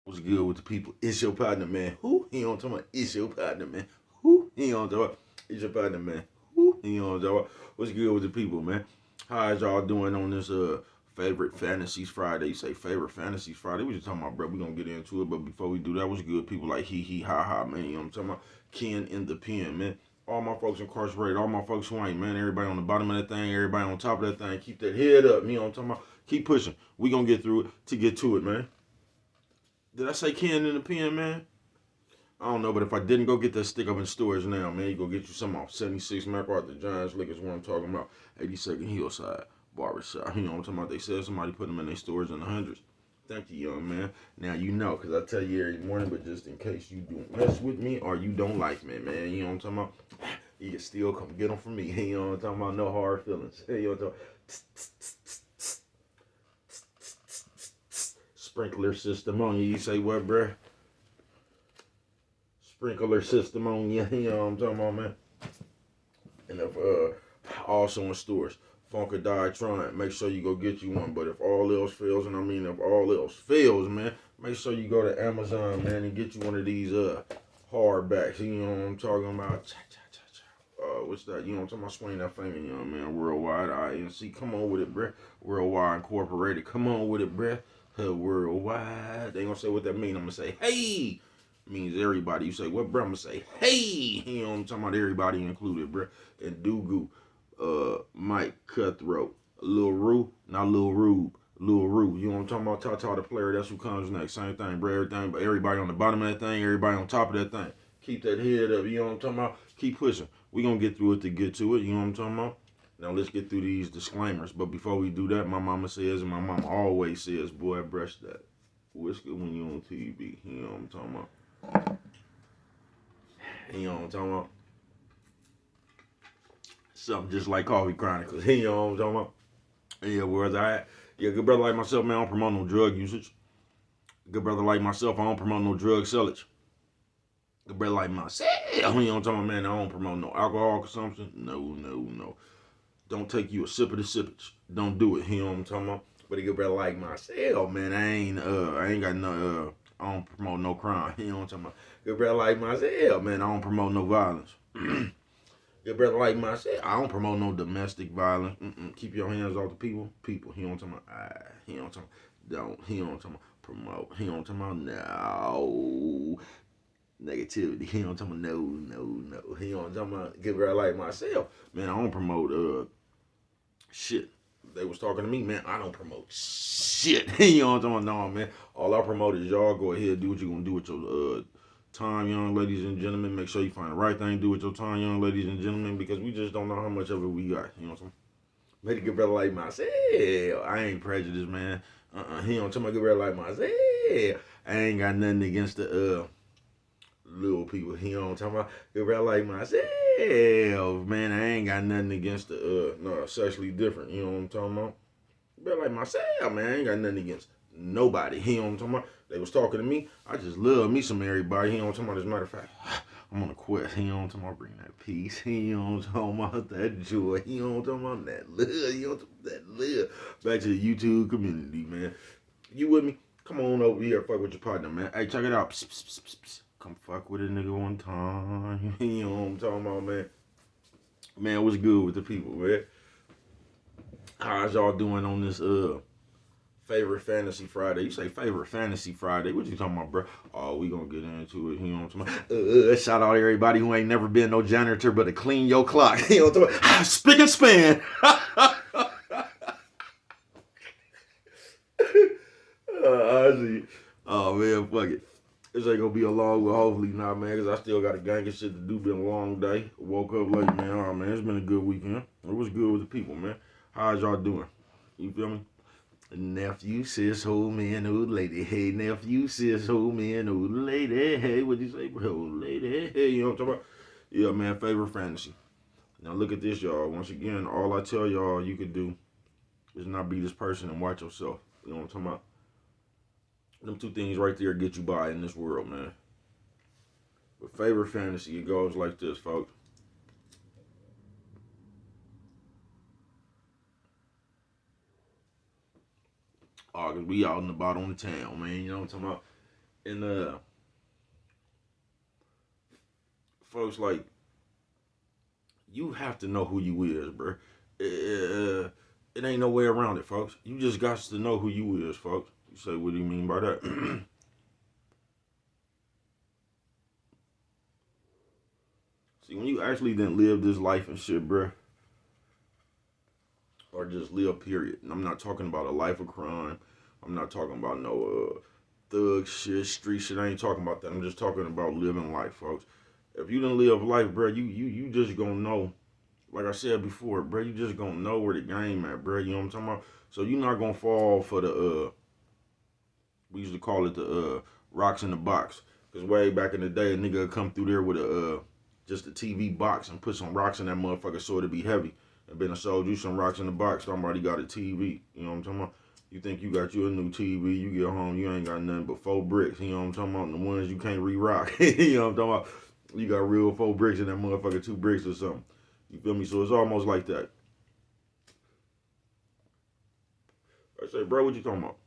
What's good with the people? It's your partner, man. Who? You know what I'm talking about? It's your partner, man. Who? You know what I'm talking about? It's your partner, man. Who? You know what I'm talking about? What's good with the people, man? How is y'all doing on this favorite Fantasies Friday? You say favorite Fantasies Friday? We just talking about, bro. We gonna get into it, but before we do that, what's good? People like hee ha ha, man. You know what I'm talking about? Ken in the pen, man. All my folks incarcerated, all my folks who ain't, man. Everybody on the bottom of that thing, everybody on top of that thing. Keep that head up. You know what I'm talking about? Keep pushing. We gonna get through it to get to it, man. Did I say Ken in the pen, man? I don't know, but if I didn't, go get that stick up in stores now, man. You go get you some off 76 MacArthur Giants Liquor is what I'm talking about. 82nd Hillside Barbershop. You know what I'm talking about? They said somebody put them in their stores in the hundreds. Thank you, young man. Now you know, because I tell you every morning, but just in case you don't mess with me or you don't like me, man. You know what I'm talking about? You can still come get them from me. You know what I'm talking about? No hard feelings. You know what I'm talking about? Sprinkler system on you. You say what, bruh? Sprinkler system on you. You know what I'm talking about, man? And if also in stores, Funka Diatron, make sure you go get you one. But if all else fails, and I mean if all else fails, man, make sure you go to Amazon, man, and get you one of these hardbacks. You know what I'm talking about? What's that? You know what I'm talking about? Swing that finger, young man. Worldwide INC. Come on with it, bruh. Worldwide Incorporated. Come on with it, bruh. Worldwide. They ain't gonna say what that mean. I'm gonna say, hey. Means everybody. You say, what, bro? I'm gonna say, hey. You know what I'm talking about? Everybody included, bro. And Dugu, Mike Cutthroat, Lil Rue, not Lil Rube. Lil Rue. You know what I'm talking about? Tata the player. That's who comes next. Same thing, bro. Everything, but everybody on the bottom of that thing, everybody on top of that thing. Keep that head up. You know what I'm talking about? Keep pushing. We gonna get through it to get to it. You know what I'm talking about? Now let's get through these disclaimers. But before we do that, my mama says, and my mama always says, boy, brush that whisker when you on TV. You know what I'm talking about? You know what I'm talking about? Something just like Coffee Chronicles. You know what I'm talking about? Yeah, whereas good brother like myself, man, I don't promote no drug usage. Good brother like myself, I don't promote no drug sellage. Good brother like myself, you know what I'm talking about, man, I don't promote no alcohol consumption. No. Don't take you a sip of the sippage. Don't do it. You know what I'm talking about? But a good brother like myself, man, I ain't got no, I don't promote no crime. You know what I'm talking about? Good brother like myself, man, I don't promote no violence. Good brother like myself, I don't promote no domestic violence. Keep your hands off the people. People, you know what I'm talking about? You know what I'm talking about? Don't, you know what I'm talking about? Promote. You know what I'm talking about? No. Negativity. You know what I'm talking about? No. You know what I'm talking about? Good brother like myself, man, I don't promote shit. They was talking to me, man. I don't promote shit. You know what I'm talking about? No, man. All I promote is y'all go ahead, do what you're gonna do with your time, young ladies and gentlemen. Make sure you find the right thing to do with your time, young ladies and gentlemen, because we just don't know how much of it we got. You know what I'm saying? Made a good brother like myself. I ain't prejudiced, man. He don't tell my good brother like myself. I ain't got nothing against the little people. He don't talk about good brother like myself. Man, I ain't got nothing against the no sexually different. You know what I'm talking about? Brother like myself, man. I ain't got nothing against nobody. He know what I'm talking about? They was talking to me. I just love me some everybody. He know what I'm talking about? As a matter of fact, I'm on a quest. He know what I'm talking about? Bring that peace. He know what I'm talking about? That joy. He know what I'm talking about? That love. You know what I'm talking about? That love. Back to the YouTube community, man. You with me? Come on over here, fuck with your partner, man. Hey, check it out. Psst, psst, psst, psst. Come fuck with a nigga one time. You know what I'm talking about, man? Man, what's good with the people, man? How's y'all doing on this favorite fantasy Friday? You say favorite fantasy Friday. What you talking about, bro? Oh, we gonna get into it. You know what I'm talking about? Shout out to everybody who ain't never been no janitor but to clean your clock. You know what I'm talking about? Spick and span. I see. Oh, man, fuck it. This ain't gonna be a long one, hopefully not, man, because I still got a gang of shit to do. Been a long day. Woke up late, man. Oh, man, it's been a good weekend. It was good with the people, man. How's y'all doing? You feel me? Nephew, sis, old man, old lady. Hey, nephew, sis, old man, old lady. Hey, what you say, bro? Old lady. Hey, you know what I'm talking about? Yeah, man, favorite fantasy. Now, look at this, y'all. Once again, all I tell y'all you can do is not be this person and watch yourself. You know what I'm talking about? Them two things right there get you by in this world, man. But favorite fantasy, it goes like this, folks. Oh, cause we out and about on the town, man. You know what I'm talking about? And folks, like, you have to know who you is, bro. It ain't no way around it, folks. You just got to know who you is, folks. You say, what do you mean by that? See, when you actually didn't live this life and shit, bro, or just live, period. And I'm not talking about a life of crime. I'm not talking about no thug shit, street shit. I ain't talking about that. I'm just talking about living life, folks. If you didn't live life, bro, you just gonna know. Like I said before, bro, you just gonna know where the game at, bro. You know what I'm talking about? So you're not gonna fall for the we used to call it the rocks in the box. Cause way back in the day, a nigga would come through there with a just a TV box and put some rocks in that motherfucker so it'd be heavy. And then I sold you some rocks in the box. Somebody got a TV. You know what I'm talking about? You think you got you a new TV, you get home, you ain't got nothing but 4 bricks. You know what I'm talking about? And the ones you can't re-rock. You know what I'm talking about? You got real 4 bricks in that motherfucker, 2 bricks or something. You feel me? So it's almost like that. I say, bro, what you talking about?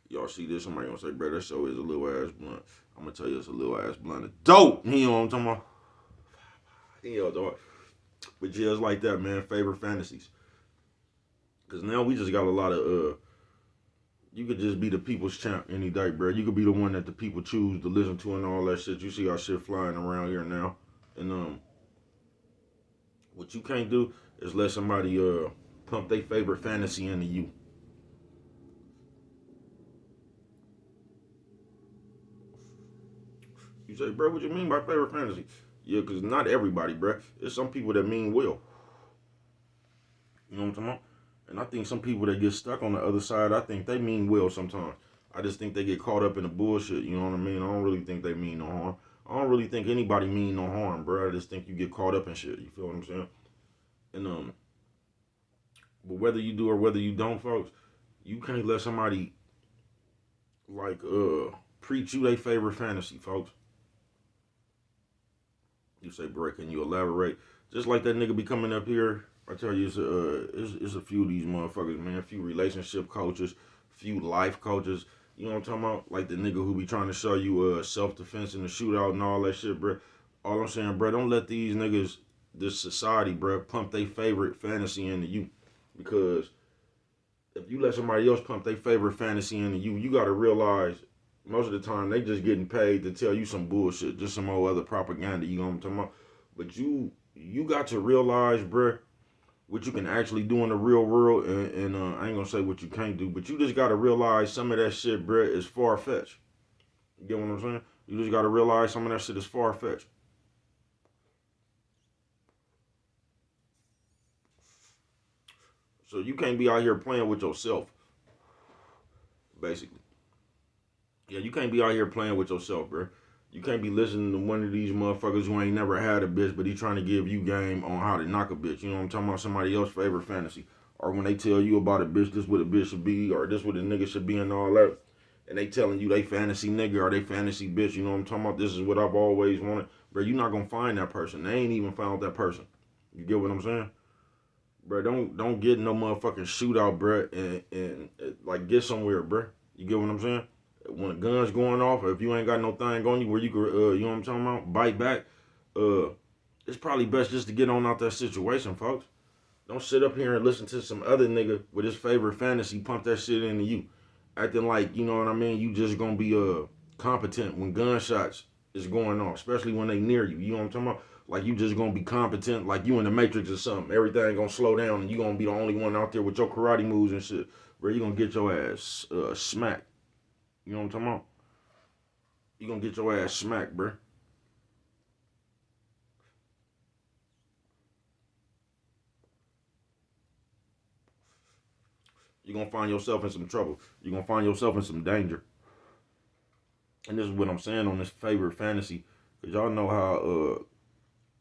Y'all see this? Somebody gonna say, bro, that show is a little ass blunt. I'm gonna tell you it's a little ass blunt. It's dope. You know what I'm talking about? You know what I'm talking about? But yeah, it's like that, man. Favorite fantasies. Cause now we just got a lot of you could just be the people's champ any day, bro. You could be the one that the people choose to listen to and all that shit. You see our shit flying around here now. And what you can't do is let somebody pump their favorite fantasy into you. You say, bro, what you mean by favorite fantasy? Yeah, because not everybody, bro. There's some people that mean well. You know what I'm talking about? And I think some people that get stuck on the other side, I think they mean well sometimes. I just think they get caught up in the bullshit. You know what I mean? I don't really think they mean no harm. I don't really think anybody mean no harm, bro. I just think you get caught up in shit. You feel what I'm saying? And but whether you do or whether you don't, folks, you can't let somebody like preach you their favorite fantasy, folks. You say, bro, can you elaborate? Just like that nigga be coming up here. I tell you, it's a few of these motherfuckers, man. A few relationship coaches, a few life coaches. You know what I'm talking about? Like the nigga who be trying to show you self-defense in the shootout and all that shit, bro. All I'm saying, bro, don't let these niggas, this society, bro, pump their favorite fantasy into you. Because if you let somebody else pump their favorite fantasy into you, you got to realize most of the time they just getting paid to tell you some bullshit, just some old other propaganda. You know what I'm talking about? But you got to realize, bruh, what you can actually do in the real world, and I ain't gonna say what you can't do, but you just got to realize some of that shit, bruh, is far fetched. You get what I'm saying? You just got to realize some of that shit is far fetched. So you can't be out here playing with yourself, basically. Yeah, you can't be out here playing with yourself, bro. You can't be listening to one of these motherfuckers who ain't never had a bitch, but he trying to give you game on how to knock a bitch. You know what I'm talking about? Somebody else's favorite fantasy. Or when they tell you about a bitch, this what a bitch should be, or this what a nigga should be and all that. And they telling you they fantasy nigga or they fantasy bitch. You know what I'm talking about? This is what I've always wanted. Bro, you not gonna find that person. They ain't even found that person. You get what I'm saying? Bro, don't get no motherfucking shootout, bro, and like get somewhere, bro. You get what I'm saying? When a gun's going off, or if you ain't got no thing on you where you could, you know what I'm talking about, bite back, uh, it's probably best just to get on out that situation, folks. Don't sit up here and listen to some other nigga with his favorite fantasy pump that shit into you, acting like you know what I mean. You just gonna be competent when gunshots is going off, especially when they near you. You know what I'm talking about? Like you just gonna be competent, like you in the Matrix or something. Everything gonna slow down, and you gonna be the only one out there with your karate moves and shit. Where you gonna get your ass smacked? You know what I'm talking about? You gonna get your ass smacked, bruh. You gonna find yourself in some trouble. You gonna find yourself in some danger. And this is what I'm saying on this favorite fantasy, cause y'all know how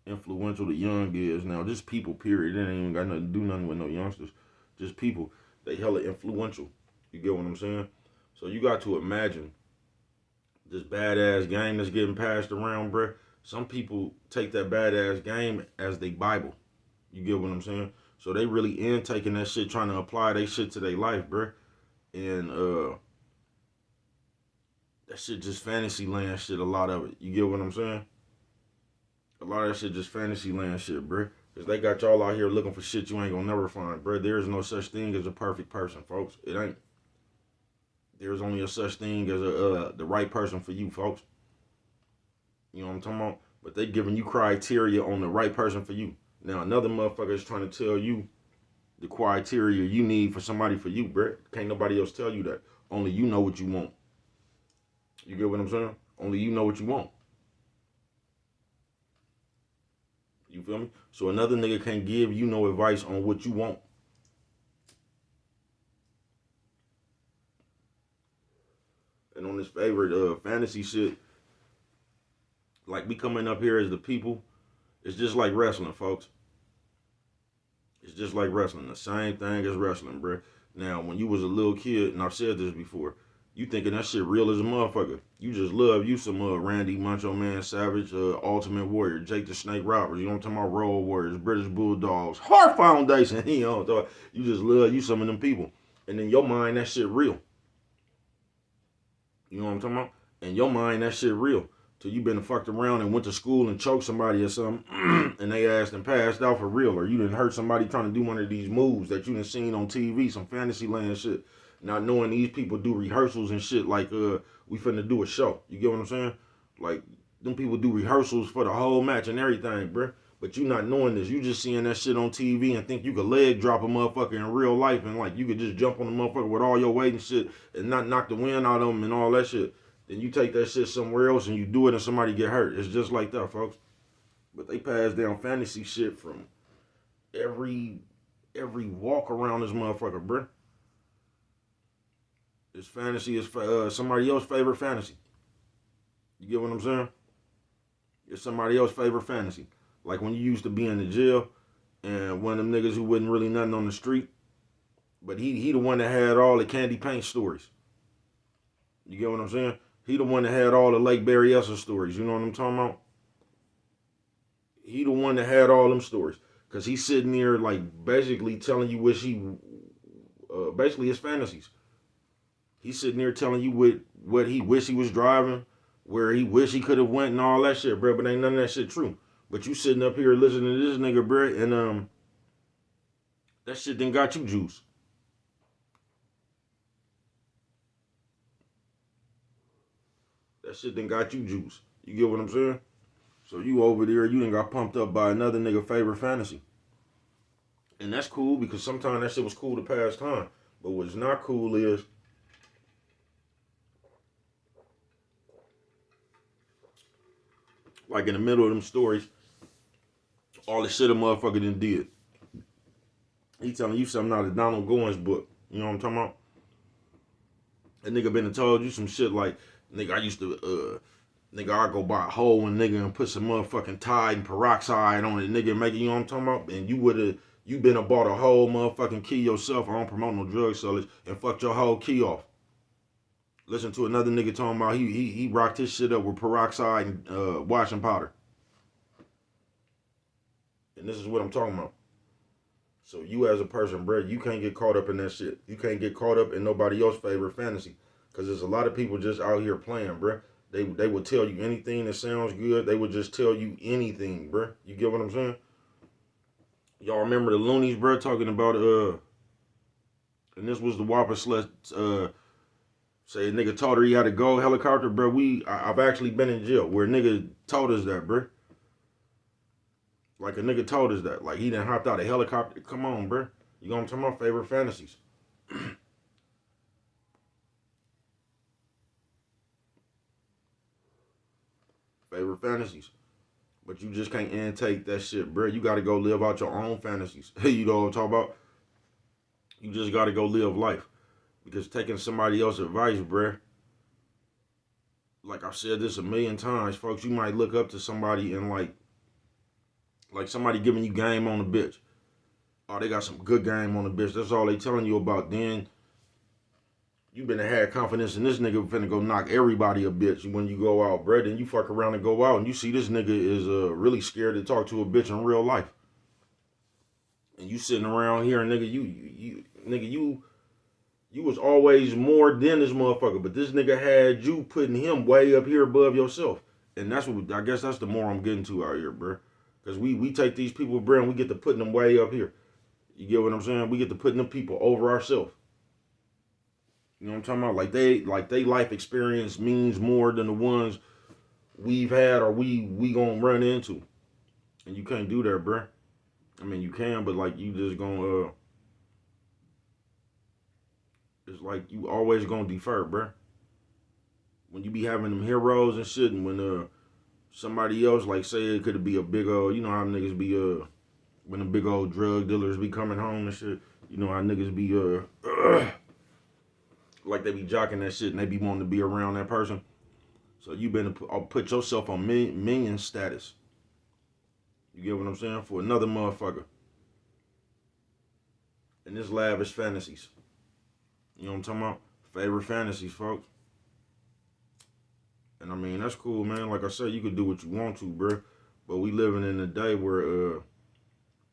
influential the young is now. Just people, period. It ain't even got nothing to do nothing with no youngsters. Just people. They hella influential. You get what I'm saying? So you got to imagine this badass game that's getting passed around, bruh. Some people take that badass game as they Bible. You get what I'm saying? So they really in taking that shit, trying to apply their shit to their life, bruh. And that shit just fantasy land shit, a lot of it. You get what I'm saying? A lot of that shit just fantasy land shit, bruh. Cause they got y'all out here looking for shit you ain't gonna never find, bruh. There is no such thing as a perfect person, folks. It ain't. There's only a such thing as the right person for you, folks. You know what I'm talking about? But they giving you criteria on the right person for you. Now another motherfucker is trying to tell you the criteria you need for somebody for you, bruh. Can't nobody else tell you that. Only you know what you want. You get what I'm saying? Only you know what you want. You feel me? So another nigga can't give you no advice on what you want. And on this favorite fantasy shit, like we coming up here as the people, it's just like wrestling, folks. It's just like wrestling. The same thing as wrestling, bruh. Now, when you was a little kid, and I've said this before, you thinking that shit real as a motherfucker. You just love you some Randy Macho Man Savage, Ultimate Warrior, Jake the Snake Roberts, you know what I'm talking about, Road Warriors, British Bulldogs, Heart Foundation, you know, you just love you some of them people. And in your mind, that shit real. You know what I'm talking about? In your mind, that shit real. Till you been fucked around and went to school and choked somebody or something, and they asked and passed out for real, or you didn't hurt somebody trying to do one of these moves that you done seen on TV, some fantasy land shit. Not knowing these people do rehearsals and shit like we finna do a show. You get what I'm saying? Like them people do rehearsals for the whole match and everything, bruh. But you not knowing this. You just seeing that shit on TV and think you could leg drop a motherfucker in real life and like you could just jump on the motherfucker with all your weight and shit and not knock the wind out of them and all that shit. Then you take that shit somewhere else and you do it and somebody get hurt. It's just like that, folks. But they pass down fantasy shit from every walk around this motherfucker, bruh. This fantasy is somebody else's favorite fantasy. You get what I'm saying? It's somebody else's favorite fantasy. Like when you used to be in the jail and one of them niggas who wasn't really nothing on the street, but he the one that had all the candy paint stories. You get what I'm saying? He the one that had all the Lake Berryessa stories. You know what I'm talking about? He the one that had all them stories. Cause he's sitting there like basically telling you basically his fantasies. He's sitting there telling you what he wish he was driving, where he wish he could have went and all that shit, bro. But ain't none of that shit true. But you sitting up here listening to this nigga, bro, and that shit done got you juice. That shit done got you juice. You get what I'm saying? So you over there, you done got pumped up by another nigga favorite fantasy. And that's cool because sometimes that shit was cool to pass time. But what's not cool is like in the middle of them stories, all the shit a motherfucker done did. He telling you something out of Donald Goines' book. You know what I'm talking about? That nigga been and told you some shit like, nigga, I used to, nigga, I go buy a hole and nigga and put some motherfucking Tide and peroxide on it, nigga, and make it, you know what I'm talking about? And you been and bought a whole motherfucking key yourself. I don't promote no drug sellers and fucked your whole key off. Listen to another nigga talking about he rocked his shit up with peroxide and washing powder. And this is what I'm talking about. So you as a person, bro, you can't get caught up in that shit. You can't get caught up in nobody else's favorite fantasy. Because there's a lot of people just out here playing, bro. They will tell you anything that sounds good. They would just tell you anything, bro. You get what I'm saying? Y'all remember the Loonies, bro, talking about, and this was the Whopper slut, say a nigga taught her he had to go helicopter, bro. I've actually been in jail where a nigga taught us that, bro. Like a nigga told us that. Like he done hopped out of helicopter. Come on, bro. You gonna tell my favorite fantasies. Favorite fantasies. But you just can't intake that shit, bro. You gotta go live out your own fantasies. You know what I'm talking about? You just gotta go live life. Because taking somebody else's advice, bro, like I've said this a million times, folks, you might look up to somebody and like somebody giving you game on the bitch. Oh, they got some good game on the bitch. That's all they telling you about. Then you been had confidence in this nigga finna go knock everybody a bitch when you go out, bruh. Then you fuck around and go out and you see this nigga is really scared to talk to a bitch in real life. And you sitting around here and nigga, You was always more than this motherfucker, but this nigga had you putting him way up here above yourself. And that's what I guess that's the more I'm getting to out here, bro. Cause we take these people, bro, and we get to putting them way up here. You get what I'm saying? We get to putting them people over ourselves. You know what I'm talking about? Like they life experience means more than the ones we've had or we gonna run into. And you can't do that, bro. I mean, you can, but like you just gonna it's like you always gonna defer, bro. When you be having them heroes and shit, and when somebody else like say it could be a big old, you know how niggas be when the big old drug dealers be coming home and shit. You know how niggas be like they be jocking that shit and they be wanting to be around that person. So you better put yourself on minion status. You get what I'm saying? For another motherfucker. And this lavish fantasies. You know what I'm talking about? Favorite fantasies, folks. And I mean, that's cool, man. Like I said, you could do what you want to, bro. But we living in a day where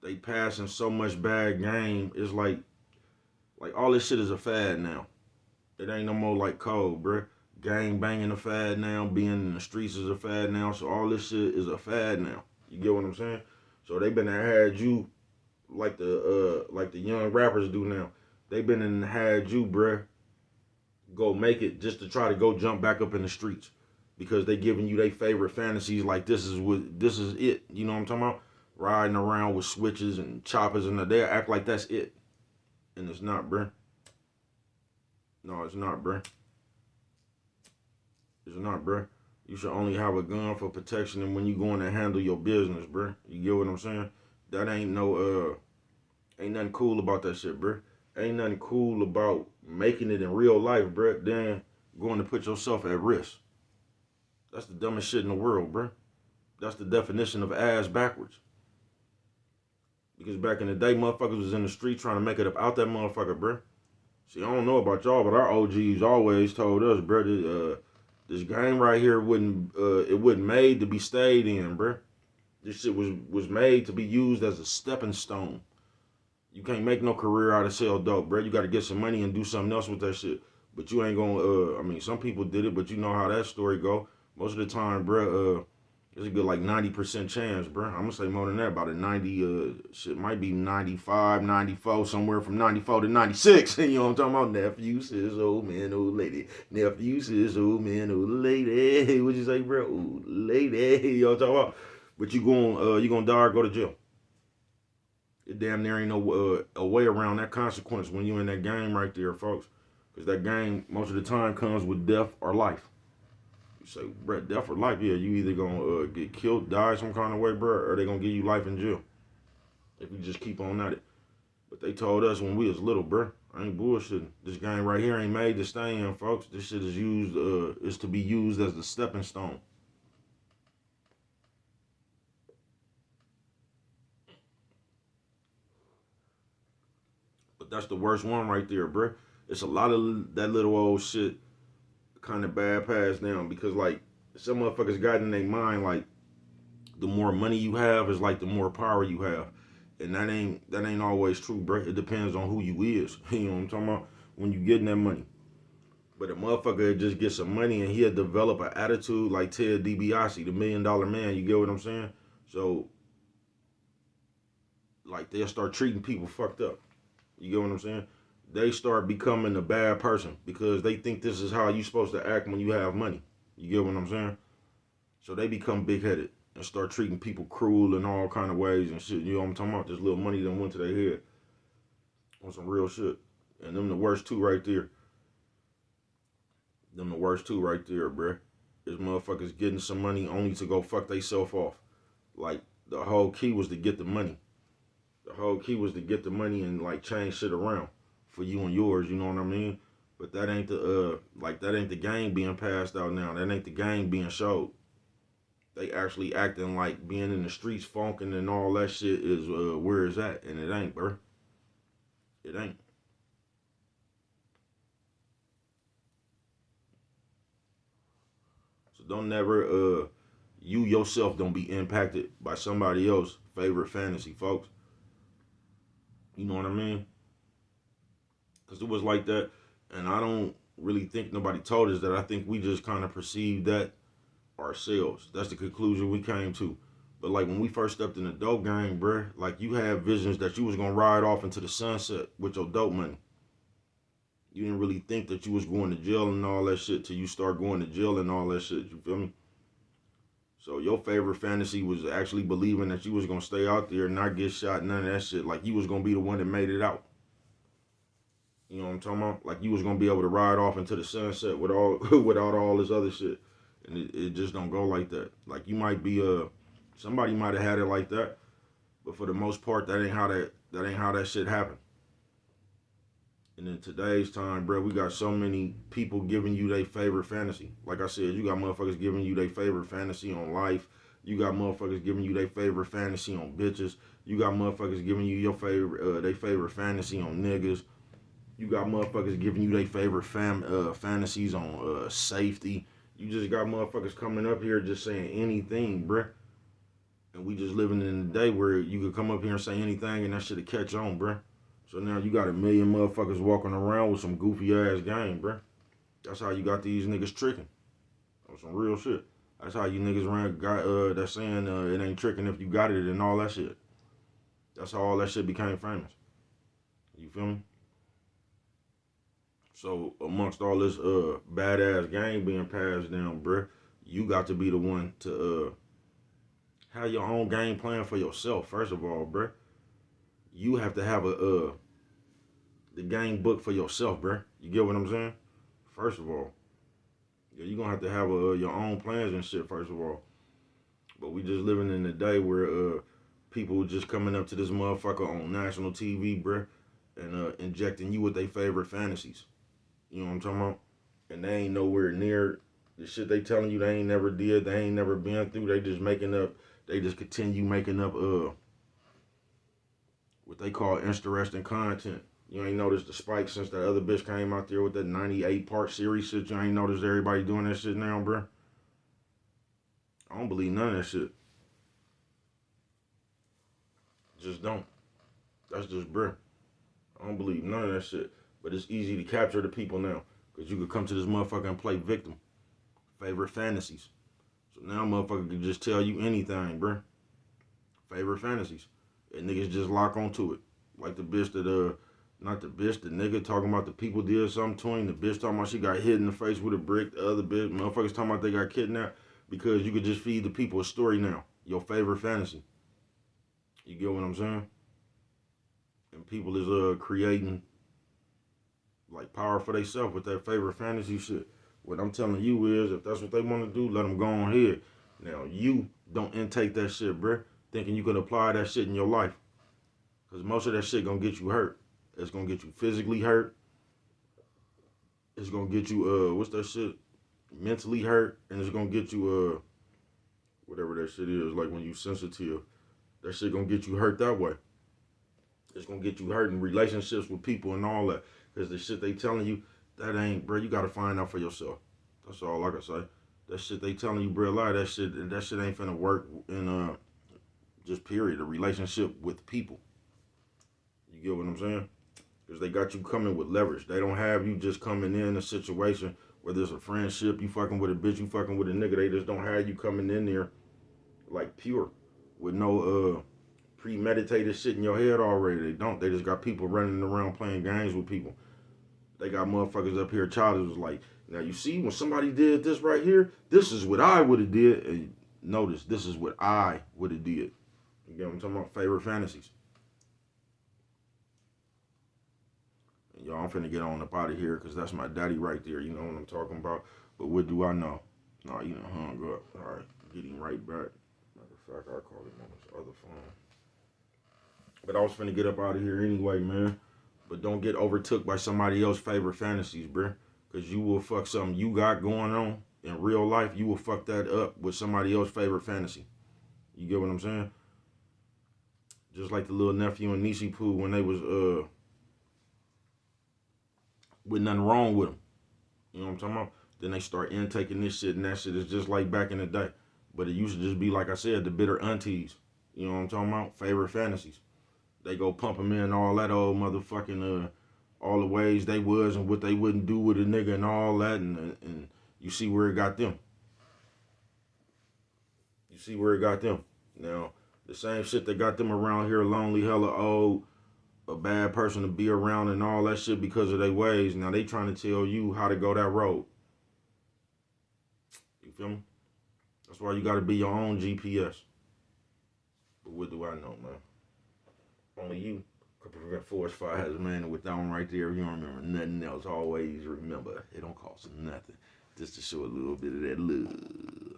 they passing so much bad game. It's like all this shit is a fad now. It ain't no more like code, bro. Gang banging a fad now. Being in the streets is a fad now. So all this shit is a fad now. You get what I'm saying? So they been had you like the young rappers do now. They been and had you, bruh, go make it just to try to go jump back up in the streets because they giving you their favorite fantasies. Like this is it. You know what I'm talking about? Riding around with switches and choppers and they act like that's it, and it's not, bruh. No, it's not, bruh. It's not, bruh. You should only have a gun for protection and when you going to handle your business, bruh. You get what I'm saying? That ain't nothing cool about that shit, bruh. Ain't nothing cool about making it in real life, bruh. Then going to put yourself at risk. That's the dumbest shit in the world, bruh. That's the definition of ass backwards. Because back in the day, motherfuckers was in the street trying to make it up out that motherfucker, bruh. See, I don't know about y'all, but our OGs always told us, bruh, this game right here it wasn't made to be stayed in, bruh. This shit was made to be used as a stepping stone. You can't make no career out of sell dope, bro. You got to get some money and do something else with that shit. But you ain't gonna. I mean, some people did it, but you know how that story go. Most of the time, bro. It's a good like 90% chance, bro. I'm gonna say more than that. About a 90. Shit might be 95, 94, somewhere from 94 to 96. You know what I'm talking about? Nephew says, old man, old lady. Nephew says, old man, old lady. What you say, bro? Old lady. You know what I'm talking about? But you gonna die or go to jail. It damn near ain't no a way around that consequence when you in that game right there, folks. Because that game, most of the time, comes with death or life. You say, bro, death or life? Yeah, you either gonna get killed, die some kind of way, bro, or they gonna give you life in jail. If you just keep on at it. But they told us when we was little, bro. I ain't bullshitting. This game right here ain't made to stay in, folks. This shit is to be used as the stepping stone. But that's the worst one right there, bro. It's a lot of that little old shit kind of bad passed down because like some motherfuckers got in their mind like the more money you have is like the more power you have, and that ain't always true, bro. It depends on who you is. You know what I'm talking about when you getting that money. But a motherfucker just get some money and he'll develop an attitude like Ted DiBiase, the $1 million man. You get what I'm saying? So like they'll start treating people fucked up. You get what I'm saying? They start becoming a bad person because they think this is how you supposed to act when you have money. You get what I'm saying? So they become big headed and start treating people cruel in all kind of ways and shit. You know what I'm talking about? This little money that went to their head on some real shit. And them the worst two right there. Them the worst two right there, bruh. Is motherfuckers getting some money only to go fuck they self off. Like the whole key was to get the money. The whole key was to get the money and like change shit around for you and yours, you know what I mean? But that ain't that ain't the game being passed out now. That ain't the game being showed. They actually acting like being in the streets funking and all that shit is where it's at, and it ain't, bro. It ain't. So don't never you yourself don't be impacted by somebody else's favorite fantasy, folks. You know what I mean? Cause it was like that. And I don't really think nobody told us that. I think we just kind of perceived that ourselves. That's the conclusion we came to. But like when we first stepped in the dope game, bruh, like you had visions that you was gonna ride off into the sunset with your dope money. You didn't really think that you was going to jail and all that shit till you start going to jail and all that shit. You feel me? So your favorite fantasy was actually believing that you was gonna stay out there and not get shot, none of that shit. Like you was gonna be the one that made it out. You know what I'm talking about? Like you was gonna be able to ride off into the sunset with all without all this other shit. And it just don't go like that. Like you might be somebody might have had it like that, but for the most part that ain't how that shit happened. And in today's time, bro, we got so many people giving you their favorite fantasy. Like I said, you got motherfuckers giving you their favorite fantasy on life. You got motherfuckers giving you their favorite fantasy on bitches. You got motherfuckers giving you your favorite their favorite fantasy on niggas. You got motherfuckers giving you their favorite fantasies on safety. You just got motherfuckers coming up here just saying anything, bruh. And we just living in a day where you could come up here and say anything and that shit'll catch on, bruh. So now you got a million motherfuckers walking around with some goofy ass game, bruh. That's how you got these niggas tricking. On some real shit. That's how you niggas that's saying it ain't tricking if you got it and all that shit. That's how all that shit became famous. You feel me? So amongst all this badass game being passed down, bruh, you got to be the one to have your own game plan for yourself. First of all, bruh, you have to have the game book for yourself, bruh. You get what I'm saying? First of all, yeah, you gonna have to have your own plans and shit. First of all, but we just living in a day where people just coming up to this motherfucker on national TV, bruh, and injecting you with their favorite fantasies. You know what I'm talking about? And they ain't nowhere near the shit they telling you they ain't never did, they ain't never been through. They just making up, they just continue making up what they call interesting content. You ain't noticed the spike since that other bitch came out there with that 98 part series shit. You ain't noticed everybody doing that shit now, bro? I don't believe none of that shit. Just don't. That's just bruh. I don't believe none of that shit. But it's easy to capture the people now. Because you could come to this motherfucker and play victim. Favorite fantasies. So now motherfucker can just tell you anything, bruh. Favorite fantasies. And niggas just lock onto it. Like the bitch that, not the bitch, the nigga talking about the people did something to him. The bitch talking about she got hit in the face with a brick. The other bitch, motherfuckers talking about they got kidnapped. Because you could just feed the people a story now. Your favorite fantasy. You get what I'm saying? And people is creating like power for themselves with their favorite fantasy shit. What I'm telling you is, if that's what they want to do, let them go on ahead. Now, you don't intake that shit, bruh, thinking you can apply that shit in your life. Because most of that shit gonna get you hurt. It's gonna get you physically hurt. It's gonna get you, what's that shit? Mentally hurt. And it's gonna get you, whatever that shit is, like when you sensitive. That shit gonna get you hurt that way. It's gonna get you hurt in relationships with people and all that. Because the shit they telling you, that ain't, bro, you gotta find out for yourself. That's all I can say. That shit they telling you, bro, lie, that shit ain't finna work in just period, a relationship with people. You get what I'm saying? Because they got you coming with leverage. They don't have you just coming in a situation, whether it's a friendship, you fucking with a bitch, you fucking with a nigga. They just don't have you coming in there like pure with no premeditated shit in your head already. They don't. They just got people running around playing games with people. They got motherfuckers up here, child was like, now you see, when somebody did this right here, this is what I would have did. And notice, this is what I would have did. You get what I'm talking about? Favorite fantasies. And y'all, I'm finna get on up out of here because that's my daddy right there. You know what I'm talking about? But what do I know? No, you done hung up. All right, get him right back. Matter of fact, I called him on his other phone. But I was finna get up out of here anyway, man. But don't get overtook by somebody else's favorite fantasies, bruh. Because you will fuck something you got going on in real life. You will fuck that up with somebody else's favorite fantasy. You get what I'm saying? Just like the little nephew and niece Pooh when they was, with nothing wrong with them. You know what I'm talking about? Then they start intaking this shit, and that shit is just like back in the day. But it used to just be, like I said, the bitter aunties. You know what I'm talking about? Favorite fantasies. They go pump them in all that old motherfucking all the ways they was and what they wouldn't do with a nigga and all that, and you see where it got them. You see where it got them. Now, the same shit that got them around here, lonely, hella old, a bad person to be around and all that shit because of their ways. Now they trying to tell you how to go that road. You feel me? That's why you got to be your own GPS. But what do I know, man? Only you could prevent forest fires, man. And with that one right there, if you don't remember nothing else, always remember, it don't cost nothing. Just to show a little bit of that love.